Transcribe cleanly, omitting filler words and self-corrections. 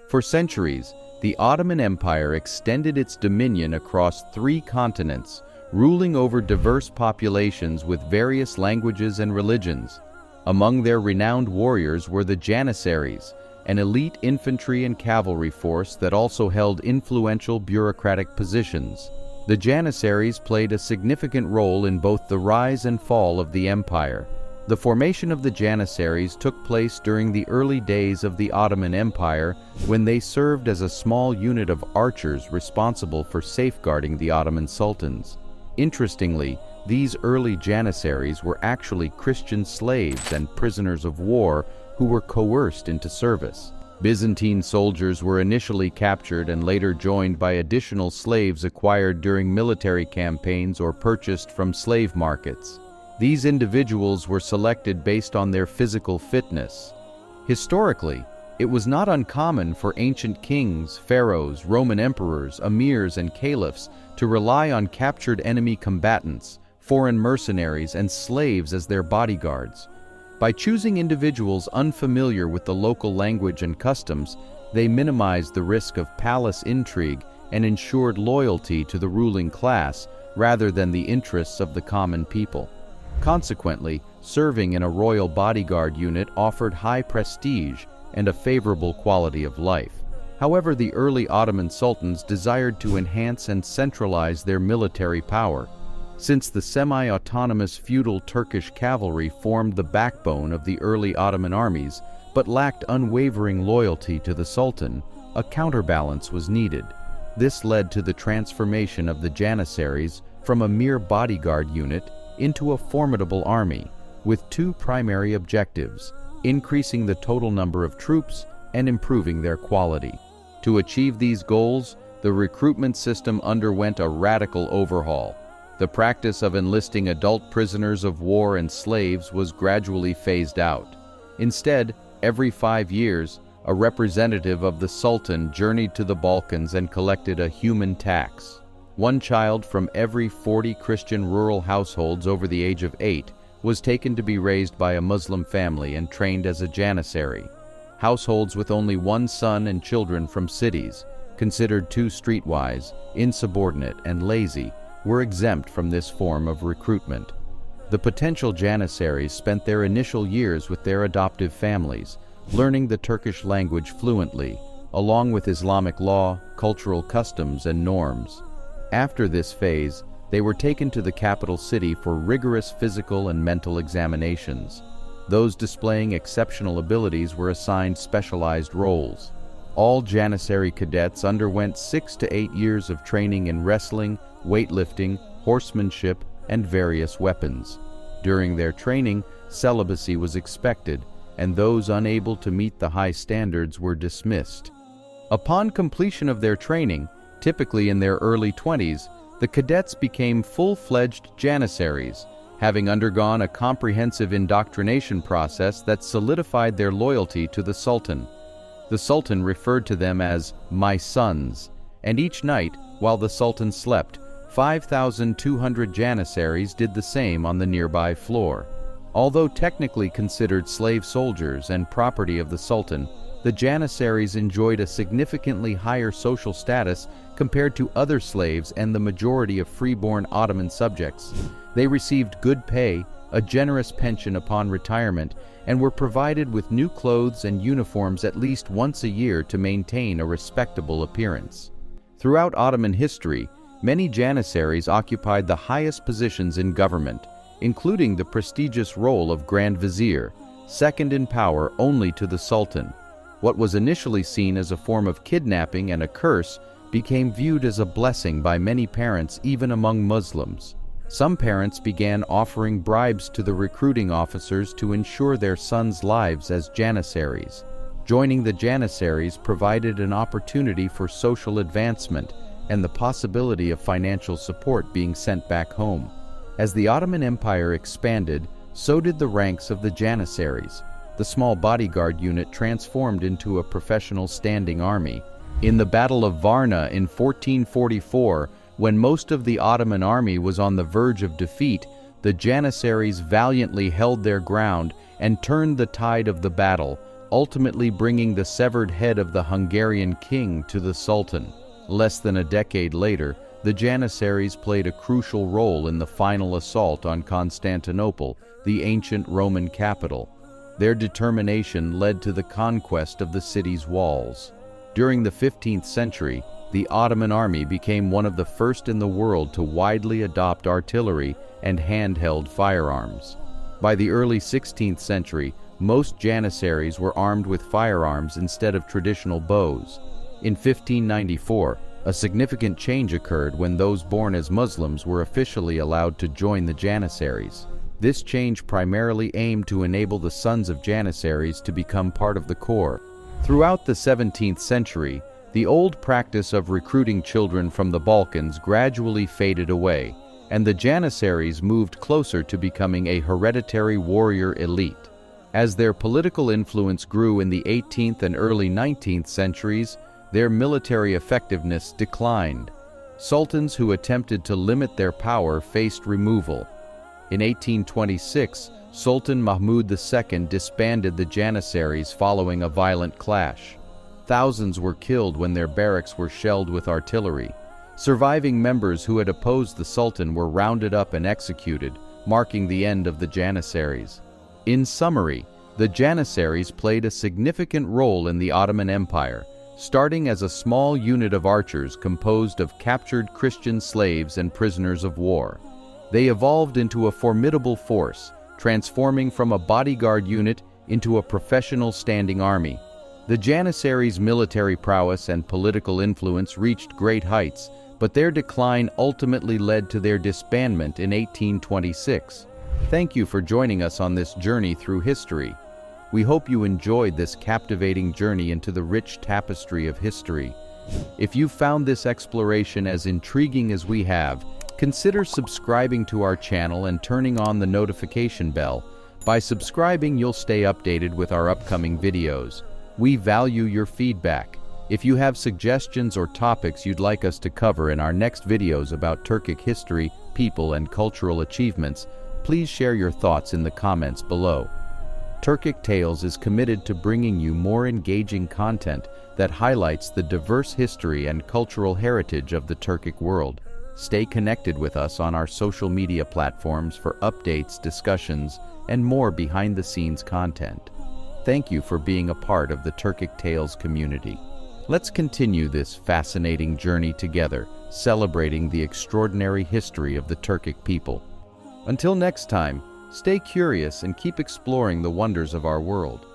For centuries, the Ottoman Empire extended its dominion across 3 continents, ruling over diverse populations with various languages and religions. Among their renowned warriors were the Janissaries, an elite infantry and cavalry force that also held influential bureaucratic positions. The Janissaries played a significant role in both the rise and fall of the empire. The formation of the Janissaries took place during the early days of the Ottoman Empire, when they served as a small unit of archers responsible for safeguarding the Ottoman sultans. Interestingly, these early Janissaries were actually Christian slaves and prisoners of war who were coerced into service. Byzantine soldiers were initially captured and later joined by additional slaves acquired during military campaigns or purchased from slave markets. These individuals were selected based on their physical fitness. Historically, it was not uncommon for ancient kings, pharaohs, Roman emperors, emirs, and caliphs to rely on captured enemy combatants, foreign mercenaries, and slaves as their bodyguards. By choosing individuals unfamiliar with the local language and customs, they minimized the risk of palace intrigue and ensured loyalty to the ruling class rather than the interests of the common people. Consequently, serving in a royal bodyguard unit offered high prestige and a favorable quality of life. However, the early Ottoman sultans desired to enhance and centralize their military power. Since the semi-autonomous feudal Turkish cavalry formed the backbone of the early Ottoman armies, but lacked unwavering loyalty to the Sultan, a counterbalance was needed. This led to the transformation of the Janissaries from a mere bodyguard unit into a formidable army, with 2 primary objectives: increasing the total number of troops and improving their quality. To achieve these goals, the recruitment system underwent a radical overhaul. The practice of enlisting adult prisoners of war and slaves was gradually phased out. Instead, every 5 years, a representative of the Sultan journeyed to the Balkans and collected a human tax. 1 child from every 40 Christian rural households over the age of 8 was taken to be raised by a Muslim family and trained as a Janissary. Households with only 1 son and children from cities, considered too streetwise, insubordinate, and lazy, were exempt from this form of recruitment. The potential Janissaries spent their initial years with their adoptive families, learning the Turkish language fluently, along with Islamic law, cultural customs, and norms. After this phase, they were taken to the capital city for rigorous physical and mental examinations. Those displaying exceptional abilities were assigned specialized roles. All Janissary cadets underwent 6 to 8 years of training in wrestling, weightlifting, horsemanship, and various weapons. During their training, celibacy was expected, and those unable to meet the high standards were dismissed. Upon completion of their training, typically in their early 20s, the cadets became full-fledged Janissaries, having undergone a comprehensive indoctrination process that solidified their loyalty to the Sultan. The Sultan referred to them as "my sons," and each night, while the Sultan slept, 5,200 Janissaries did the same on the nearby floor. Although technically considered slave soldiers and property of the Sultan, the Janissaries enjoyed a significantly higher social status compared to other slaves and the majority of freeborn Ottoman subjects. They received good pay, a generous pension upon retirement, and were provided with new clothes and uniforms at least once a year to maintain a respectable appearance. Throughout Ottoman history, many Janissaries occupied the highest positions in government, including the prestigious role of Grand Vizier, second in power only to the Sultan. What was initially seen as a form of kidnapping and a curse became viewed as a blessing by many parents, even among Muslims. Some parents began offering bribes to the recruiting officers to ensure their sons' lives as Janissaries. Joining the Janissaries provided an opportunity for social advancement and the possibility of financial support being sent back home. As the Ottoman Empire expanded, so did the ranks of the Janissaries. The small bodyguard unit transformed into a professional standing army. In the Battle of Varna in 1444, when most of the Ottoman army was on the verge of defeat, the Janissaries valiantly held their ground and turned the tide of the battle, ultimately bringing the severed head of the Hungarian king to the Sultan. Less than a decade later, the Janissaries played a crucial role in the final assault on Constantinople, the ancient Roman capital. Their determination led to the conquest of the city's walls. During the 15th century, the Ottoman army became one of the first in the world to widely adopt artillery and handheld firearms. By the early 16th century, most Janissaries were armed with firearms instead of traditional bows. In 1594, a significant change occurred when those born as Muslims were officially allowed to join the Janissaries. This change primarily aimed to enable the sons of Janissaries to become part of the corps. Throughout the 17th century, the old practice of recruiting children from the Balkans gradually faded away, and the Janissaries moved closer to becoming a hereditary warrior elite. As their political influence grew in the 18th and early 19th centuries, their military effectiveness declined. Sultans who attempted to limit their power faced removal. In 1826, Sultan Mahmud II disbanded the Janissaries following a violent clash. Thousands were killed when their barracks were shelled with artillery. Surviving members who had opposed the Sultan were rounded up and executed, marking the end of the Janissaries. In summary, the Janissaries played a significant role in the Ottoman Empire, starting as a small unit of archers composed of captured Christian slaves and prisoners of war. They evolved into a formidable force, transforming from a bodyguard unit into a professional standing army. The Janissaries' military prowess and political influence reached great heights, but their decline ultimately led to their disbandment in 1826. Thank you for joining us on this journey through history. We hope you enjoyed this captivating journey into the rich tapestry of history. If you found this exploration as intriguing as we have, consider subscribing to our channel and turning on the notification bell. By subscribing, you'll stay updated with our upcoming videos. We value your feedback. If you have suggestions or topics you'd like us to cover in our next videos about Turkic history, people, and cultural achievements, please share your thoughts in the comments below. Turkic Tales is committed to bringing you more engaging content that highlights the diverse history and cultural heritage of the Turkic world. Stay connected with us on our social media platforms for updates, discussions, and more behind-the-scenes content. Thank you for being a part of the Turkic Tales community. Let's continue this fascinating journey together, celebrating the extraordinary history of the Turkic people. Until next time, stay curious and keep exploring the wonders of our world.